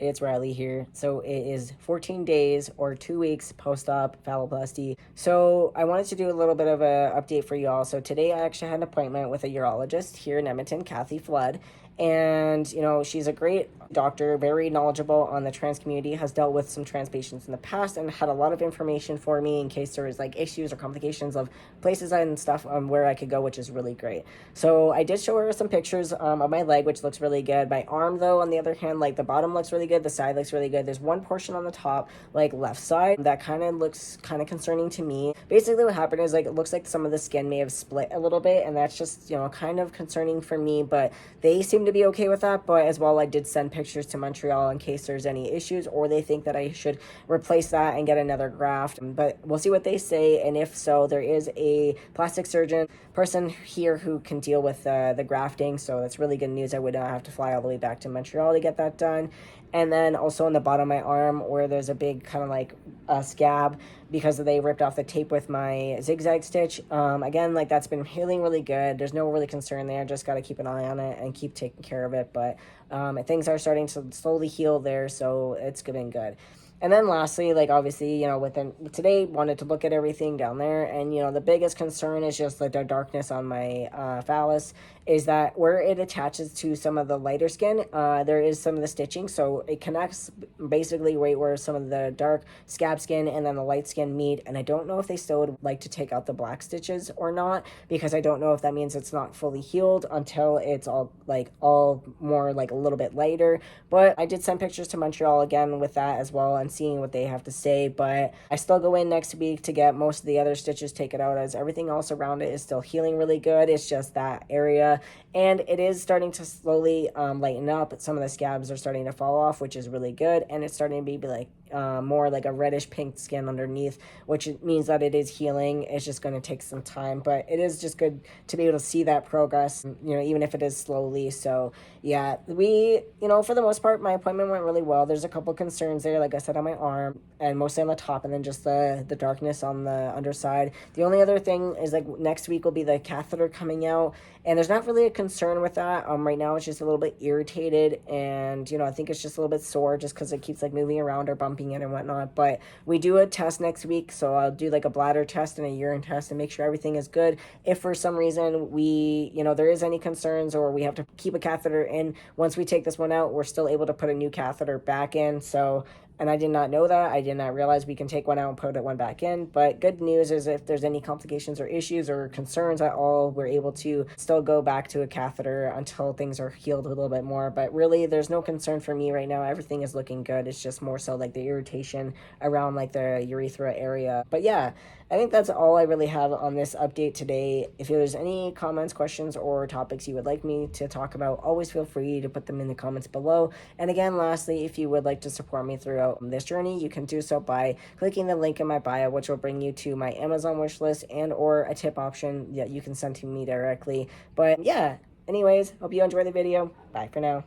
it's Riley here. So it is 14 days or 2 weeks post-op phalloplasty. So I wanted to do a little bit of a update for y'all. So today I actually had an appointment with a urologist here in Edmonton, Kathy Flood. And, you know, she's a great doctor, very knowledgeable on the trans community, has dealt with some trans patients in the past and had a lot of information for me in case there was like issues or complications of places and stuff where I could go, which is really great. So I did show her some pictures of my leg, which looks really good. My arm, though, on the other hand, like the bottom looks really good, the side looks really good. There's one portion on the top, like left side, that kind of looks kind of concerning to me. Basically what happened is like it looks like some of the skin may have split a little bit, and that's just, you know, kind of concerning for me, but they seem to be okay with that. But as well, I did send pictures to Montreal in case there's any issues or they think that I should replace that and get another graft, but we'll see what they say. And if so, there is a plastic surgeon person here who can deal with the grafting, so that's really good news. I would not have to fly all the way back to Montreal to get that done. And then also on the bottom of my arm where there's a big kind of like scab because they ripped off the tape with my zigzag stitch. Again, like that's been healing really good. There's no really concern there. Just got to keep an eye on it and keep taking care of it. But things are starting to slowly heal there, so it's been good. And then lastly, like obviously, you know, within today, wanted to look at everything down there. And, you know, the biggest concern is just the darkness on my phallus, is that where it attaches to some of the lighter skin, there is some of the stitching. So it connects basically right where some of the dark scab skin and then the light skin meet. And I don't know if they still would like to take out the black stitches or not, because I don't know if that means it's not fully healed until it's all more like a little bit lighter. But I did send pictures to Montreal again with that as well and seeing what they have to say. But I still go in next week to get most of the other stitches taken out, as everything else around it is still healing really good. It's just that area, and it is starting to slowly lighten up. Some of the scabs are starting to fall off, which is really good, and it's starting to be like more like a reddish pink skin underneath, which means that it is healing. It's just going to take some time, but it is just good to be able to see that progress, you know, even if it is slowly. So yeah, you know, for the most part, my appointment went really well. There's a couple concerns there, like I said, on my arm and mostly on the top, and then just the darkness on the underside. The only other thing is like next week will be the catheter coming out, and there's not really a concern with that. Right now it's just a little bit irritated, and you know, I think it's just a little bit sore just because it keeps like moving around or bumping it and whatnot. But we do a test next week, so I'll do like a bladder test and a urine test and make sure everything is good. If for some reason there is any concerns or we have to keep a catheter in, once we take this one out, we're still able to put a new catheter back in. So, and I did not know that. I did not realize we can take one out and put one back in. But good news is if there's any complications or issues or concerns at all, we're able to still go back to a catheter until things are healed a little bit more. But really, there's no concern for me right now. Everything is looking good. It's just more so like the irritation around like the urethra area. But yeah, I think that's all I really have on this update today. If there's any comments, questions, or topics you would like me to talk about, always feel free to put them in the comments below. And again, lastly, if you would like to support me throughout this journey, you can do so by clicking the link in my bio, which will bring you to my Amazon wish list and or a tip option that you can send to me directly. But yeah, anyways, hope you enjoy the video. Bye for now.